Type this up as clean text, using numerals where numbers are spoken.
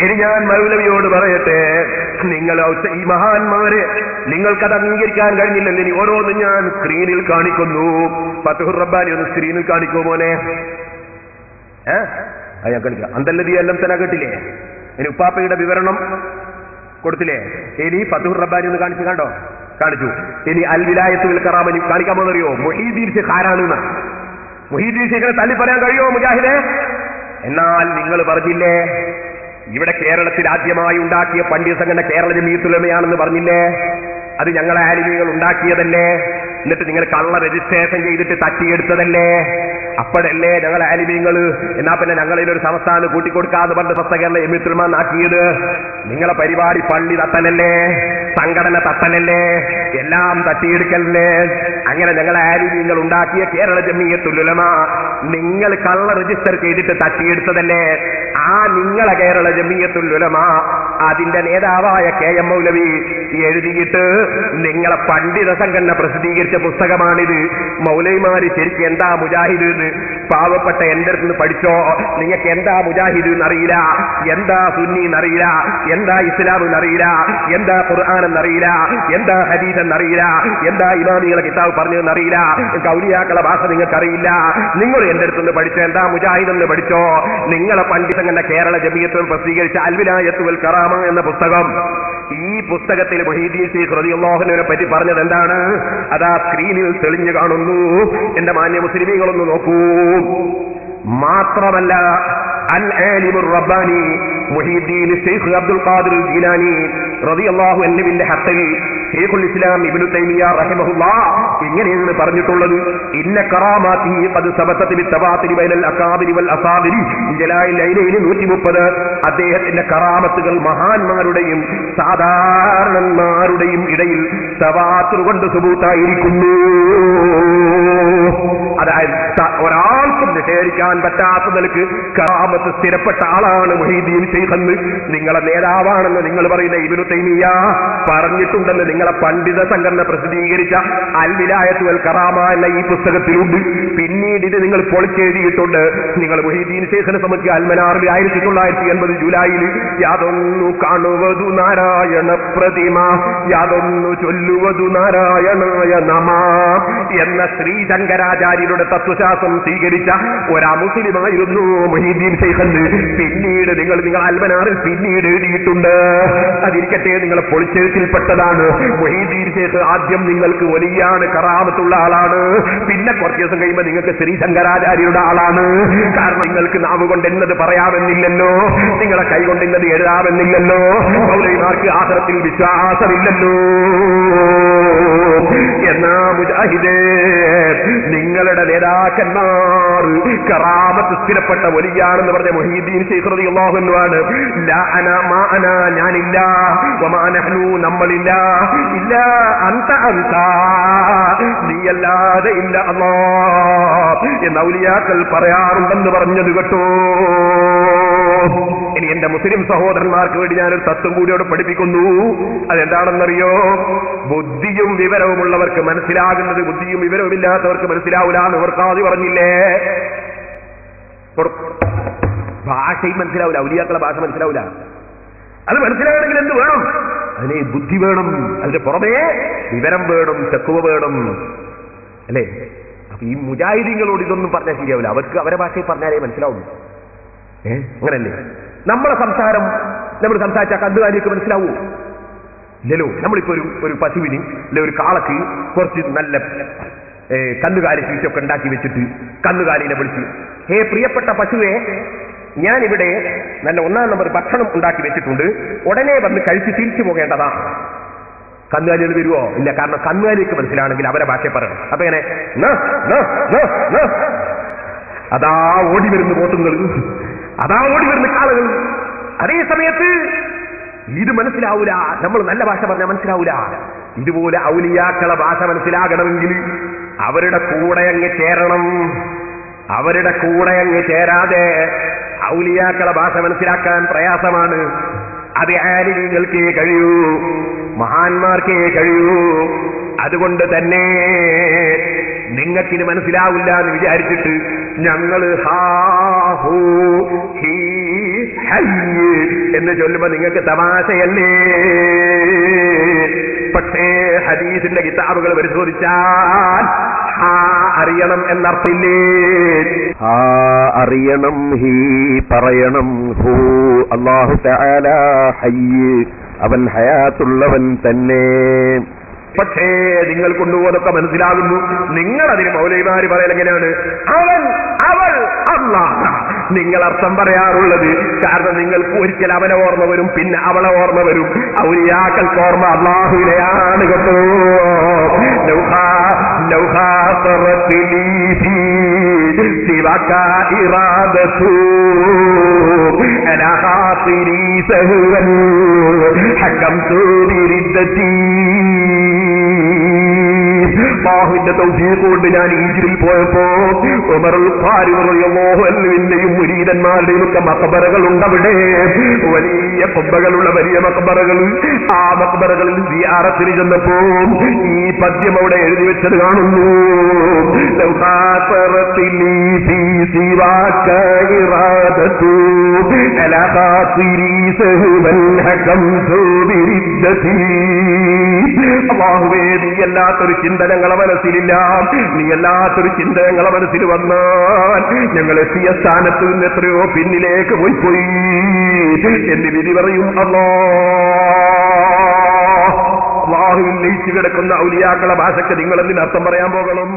ഇനി ഞാൻ മൗലവിയോട് പറയട്ടെ, നിങ്ങൾ ഈ മഹാന്മാരെ നിങ്ങൾക്കത് അംഗീകരിക്കാൻ കഴിഞ്ഞില്ലല്ലോ. ഇനി ഓരോന്നും ഞാൻ സ്ക്രീനിൽ കാണിക്കുന്നു. ഫത്ഹുർ റബ്ബാനി ഒന്ന് സ്ക്രീനിൽ കാണിക്കോ മോനെ. ഞാൻ കളിക്കാം. അന്തല്ലതി എല്ലാം തന്നെ കേട്ടില്ലേ? ഇനി ഉപ്പാപ്പയുടെ വിവരണം കൊടുത്തില്ലേ? ഇനി ഫത്ഹുർ റബ്ബാനി ഒന്ന് കാണിച്ചു. കണ്ടോ? കാണിച്ചു. ഇനി അൽ വിലായത്തുൽ കറാമനി കാണിക്കാൻ പോകുന്നറിയോ? മുഹീദ്ദീൻ ശൈഖ് ആരാണെന്ന്. മുഹീദ്ദീൻ ശൈഖിനെ തള്ളി പറയാൻ കഴിയുമോ മുജാഹിദേ? എന്നാൽ നിങ്ങൾ പറഞ്ഞില്ലേ ഇവിടെ കേരളത്തിൽ ആദ്യമായി ഉണ്ടാക്കിയ പണ്ഡിത സംഘടന കേരള ജമീയത്തുൽ ഉലമയാണെന്ന് പറഞ്ഞില്ലേ? അത് ഞങ്ങളെ ആലിമീങ്ങൾ ഉണ്ടാക്കിയതല്ലേ? എന്നിട്ട് നിങ്ങൾ കള്ള രജിസ്ട്രേഷൻ ചെയ്തിട്ട് തട്ടിയെടുത്തതല്ലേ? അപ്പോഴല്ലേ ഞങ്ങളെ ആലിമീങ്ങൾ എന്നാ പിന്നെ ഞങ്ങളിലൊരു സംസ്ഥാനം കൂട്ടിക്കൊടുക്കാന്ന് പറഞ്ഞ് സ്വസ്ഥ കേരള ജമീയത്തുൽ ഉലമ ആക്കിയത്? നിങ്ങളെ പരിപാടി പള്ളി തട്ടലല്ലേ, സംഘടന തട്ടലല്ലേ, എല്ലാം തട്ടിയെടുക്കലല്ലേ? അങ്ങനെ ഞങ്ങളെ ആലിമീങ്ങൾ ഉണ്ടാക്കിയ കേരള ജമീയത്തുൽ ഉലമ നിങ്ങൾ കള്ള രജിസ്റ്റർ ചെയ്തിട്ട് തട്ടിയെടുത്തതല്ലേ? ആ നിങ്ങളെ കേരള ജമീയത്തുൽ ഉലമ അതിന്റെ നേതാവായ KM മൗലവി എഴുതിയിട്ട് നിങ്ങളെ പണ്ഡിത സംഘടന പ്രസിദ്ധീകരിച്ച പുസ്തകമാണിത്. മൗലവിമാര് ശരിക്കും എന്താ മുജാഹിദ് എന്ന് പാവപ്പെട്ട എന്റെ അടുത്ത് നിന്ന് പഠിച്ചോ. നിങ്ങൾക്ക് എന്താ മുജാഹിദ് എന്നറിയില്ല, എന്താ സുന്നി എന്നറിയില്ല, എന്താ ഇസ്ലാം എന്നറിയില്ല, എന്താ ഖുർആൻ എന്നറിയില്ല, എന്താ ഹദീസ് എന്നറിയില്ല, എന്താ ഇമാമികളെ കിതാബ് പറഞ്ഞതെന്നറിയില്ല, ഔലിയാക്കളെ ഭാഷ നിങ്ങൾക്കറിയില്ല. നിങ്ങൾ എന്റെ അടുത്ത് നിന്ന് പഠിച്ചോ, എന്താ മുജാഹിദ് എന്ന് പഠിച്ചോ. നിങ്ങളെ പണ്ഡിത സംഘടന കേരള ജമീയത്തുൽ പ്രസിദ്ധീകരിച്ച അൽ വിലായത്തുൽ കറാമ എന്ന പുസ്തകം, ഈ പുസ്തകത്തിൽ മുഹീദ്ദീൻ ശൈഖ് റളിയല്ലാഹു അൻഹുവിനെ പറ്റി പറഞ്ഞത് എന്താണ്? അതാ സ്ക്രീനിൽ തെളിഞ്ഞു കാണുന്നു. എന്റെ മാന്യ മുസ്ലിമീങ്ങളൊന്ന് നോക്കൂ. മാത്രമല്ല അൽ ആലിമുർ റബ്ബാനി മുഹീദ്ദീൻ ശൈഖ് അബ്ദുൽ ഖാദിർ ജീലാനി റളിയല്ലാഹു അൻഹുവിന്റെ ഹത്തിൽ ശൈഖുൽ ഇസ്ലാം ഇബ്നു തൈമിയ്യ റഹിമഹുല്ലാഹ് ഇങ്ങനെയാണ് പറഞ്ഞിട്ടുള്ളത്. ഇന്ന കറാമാതിഹി ഖദ് സബതത് ബിത്തവാതുരി ബൈനൽ അകാബിരി വൽ അസാബിരി ജലായിൽ ഐനൈനി 130. അദ്ദേഹത്തിന്റെ കറാമത്തുകൾ മഹാന്മാരുടെയും സാധാരണന്മാരുടെയും ഇടയിൽ തവാത്തുർ കൊണ്ട് സുബൂത്തായിരിക്കുന്നു. അതായത് ഒരാൾക്കും നിഷേധിക്കാൻ പറ്റാത്ത നിലക്ക് കറാമത്ത് സ്ഥിരപ്പെട്ട ആളാണ് മുഹീദ്ദീൻ ശൈഖ് എന്ന് നിങ്ങളെ നേതാവാണെന്ന് നിങ്ങൾ പറയുന്ന ഇബ്നു തൈമിയ്യ പറഞ്ഞിട്ടുണ്ടെന്ന് നിങ്ങളെ പണ്ഡിത സംഘടന പ്രസിദ്ധീകരിച്ച അൽ വിലായത്തുൽ കറാമ എന്ന ഈ പുസ്തകത്തിലുണ്ട്. പിന്നീട് ഇത് നിങ്ങൾ പൊളിച്ചെഴുതിയിട്ടുണ്ട്. നിങ്ങൾ മുഹീദ്ദീൻ ശൈഖിനെ സംബന്ധിച്ച് അൽമനാറിൽ 1980 ജൂലൈയിൽ യാതൊന്നു കാണുവതു നാരായണ പ്രതിമ, യാതൊന്നു ചൊല്ലുവതു നാരായണായ നമ എന്ന ശ്രീശങ്കരാചാര്യരുടെ തത്വശാസ്ത്രം സ്വീകരിച്ച ഒരാ മുസ്ലിമായിരുന്നു മുഹീദ്ദീൻ ശൈഖ് എന്ന് പിന്നീട് നിങ്ങൾ അൽമനാറിൽ പിന്നീട് എഴുതിയിട്ടുണ്ട്. അതിരിക്കട്ടെ, നിങ്ങളെ പൊളിച്ചെഴുത്തിൽപ്പെട്ടതാണ്. മുഹീദ്ദീൻ ശൈഖ് ആദ്യം നിങ്ങൾക്ക് വലിയാണ്, കറാമത്തുള്ള ആളാണ്. പിന്നെ കുറച്ച് ദിവസം കഴിയുമ്പോൾ നിങ്ങൾക്ക് ശ്രീശങ്കരാചാര്യരുടെ ആളാണ്. കാരണം നിങ്ങൾക്ക് നാവ് കൊണ്ട് എന്നത് പറയാമെന്നില്ലല്ലോ, നിങ്ങളെ കൈ കൊണ്ട് എന്നത് എഴുതാമെന്നില്ലല്ലോ, മൗലവിമാർക്ക് ആഖിറത്തിൽ വിശ്വാസമില്ലല്ലോ. എന്നാ മുജാഹിദേ, നിങ്ങളുടെ നേതാക്കന്മാർ കറാമത്ത് സ്ഥിരപ്പെട്ട വലിയാണെന്ന് പറഞ്ഞ മുഹീദ്ദീൻ ശൈഖ് റളിയല്ലാഹു അൻഹു ആണ്. ലാ അന മാ അന, ഞാനില്ല, വമാ നഹ്നു, നമ്മളില്ല, ഇല്ല അന്ത അന്ത, നീയല്ലാതെ ഇല്ല അല്ലാഹ് എന്ന് ഔലിയാക്കൾ പറയാറുണ്ടെന്ന് പറഞ്ഞത് കേട്ടോ. ഇനി എന്റെ മുസ്ലിം സഹോദരന്മാർക്ക് വേണ്ടി ഞാനൊരു തത്വം കൂടിയോട് പഠിപ്പിക്കുന്നു. അതെന്താണെന്നറിയോ? ബുദ്ധിയും വിവരവുമുള്ളവർക്ക് മനസ്സിലാകുന്നത് ബുദ്ധിയും വിവരവും ഇല്ലാത്തവർക്ക് മനസ്സിലാവൂല എന്ന് ഇവർക്കാതി പറഞ്ഞില്ലേ? ഭാഷയും മനസ്സിലാവൂല, ഔലിയാക്കളെ ഭാഷ മനസ്സിലാവൂല. അത് മനസ്സിലാകണമെങ്കിൽ എന്ത് വേണം? അതിന് ബുദ്ധി വേണം, അതിന്റെ പുറമേ വിവരം വേണം, തഖ്വ വേണം, അല്ലേ? അപ്പൊ ഈ മുജാഹിദീങ്ങളോട് ഇതൊന്നും പറഞ്ഞാൽ ശരിയാവില്ല. അവർക്ക് അവരെ ഭാഷയിൽ പറഞ്ഞാലേ മനസ്സിലാവുന്നു. അങ്ങനല്ലേ? നമ്മളെ സംസാരം നമ്മൾ സംസാരിച്ചാൽ കന്നുകാലിക്ക് മനസ്സിലാവൂ? ഇല്ലല്ലോ. നമ്മളിപ്പോ ഒരു പശുവിന് അല്ലെ ഒരു കാളക്ക് കുറച്ച് നല്ല കന്നുകാലി തീറ്റൊക്കെ ഉണ്ടാക്കി വെച്ചിട്ട് കന്നുകാലിനെ വിളിച്ച്, ഹേ പ്രിയപ്പെട്ട പശുവെ, ഞാനിവിടെ നല്ല 1ാം നമ്പർ ഭക്ഷണം ഉണ്ടാക്കി വെച്ചിട്ടുണ്ട്, ഉടനെ വന്ന് കഴിച്ച് തിരിച്ചു പോകേണ്ടതാ. കന്നുകാലികൾ വരുവോ? ഇല്ല. കാരണം കന്നുകാലിക്ക് മനസ്സിലാണെങ്കിൽ അവരെ ഭാഷയെ പറയണം. അപ്പൊ എങ്ങനെ? അതാ ഓടി വരുന്ന പോത്തുകൾ, അതാ ഓടി വരുന്ന കാളുകൾ. അതേ സമയത്ത് ഇത് മനസ്സിലാവൂല. നമ്മൾ നല്ല ഭാഷ പറഞ്ഞാൽ മനസ്സിലാവൂല. ഇതുപോലെ ഔലിയാക്കളെ ഭാഷ മനസ്സിലാകണമെങ്കിൽ അവരുടെ കൂടെ അങ്ങ് ചേരണം. അവരുടെ കൂടെ അങ്ങ് ചേരാതെ ഔലിയാക്കളെ ഭാഷ മനസ്സിലാക്കാൻ പ്രയാസമാണ്. അത് ആലിമീങ്ങൾക്കേ കഴിയൂ, മഹാന്മാർക്കേ കഴിയൂ. അതുകൊണ്ട് തന്നെ നിങ്ങൾക്കിത് മനസ്സിലാവില്ല എന്ന് വിചാരിച്ചിട്ട് ഞങ്ങൾ ഹാ ഹൂ ഹീ ഹയ്യ് എന്ന് ചൊല്ലുമ്പോ നിങ്ങൾക്ക് തമാശയല്ലേ? പക്ഷേ ഹദീസിന്റെ കിതാബുകൾ പരിശോധിച്ചാൽ അറിയണം എന്നർത്ഥമില്ലേ? അറിയണം, ഹീ പറയണം, ഹൂ അല്ലാഹു തആല ഹയ്യ്, അവൻ ഹയാത്തുള്ളവൻ തന്നെ. പക്ഷേ നിങ്ങൾ കൊണ്ടുപോകുന്നതൊക്കെ മനസ്സിലാകുന്നു. നിങ്ങളതിന് മൗലവിമാര് പറയൽ എങ്ങനെയാണ്? അവൻ, അവൾ, അല്ലാഹ്. നിങ്ങൾ അർത്ഥം പറയാറുള്ളത് കാരണം നിങ്ങൾക്ക് ഒരിക്കൽ അവനെ ഓർമ്മ വരും, പിന്നെ അവളെ ഓർമ്മ വരും. ഔലിയാക്കൾക്ക് ഓർമ്മ അല്ലാഹുവിനെയാണ് കേട്ടോ. അല്ലാഹുവിന്റെ തൗഫീഖ് കൊണ്ട് ഞാൻ ഈജിപ്തിൽ പോയപ്പോ ഉമറുൽ ഖാരിദ് റളിയല്ലാഹു അൻഹുവിന്റെയും മുരീദന്മാരുടെയും ഒക്കെ മഖബറകൾ ഉണ്ടവിടെ. വലിയ കുബ്ബകളുള്ള വലിയ മഖബറകൾ. ആ മഖബറകളിൽ സിയാറത്തിന് ചെന്നപ്പോ ഈ പദ്യം അവിടെ എഴുതി വെച്ചത് കാണുന്നു. അല്ലാഹുവേ, നീ അല്ലാത്തൊരു ചിന്ത ഞങ്ങളെ മനസ്സിലില്ല. നീ അല്ലാത്തൊരു ചിന്ത ഞങ്ങളെ മനസ്സിൽ വന്നാൽ ഞങ്ങൾ എത്തിയ സ്ഥാനത്ത് നിന്ന് എത്രയോ പിന്നിലേക്ക് പോയി എന്ന് വിധി പറയും. അല്ലാഹുവിൽ ലയിച്ചു കിടക്കുന്ന ഔലിയാക്കളെ ഭാഷയ്ക്ക് നിങ്ങൾ എന്തിനർത്ഥം പറയാൻ പോകണം?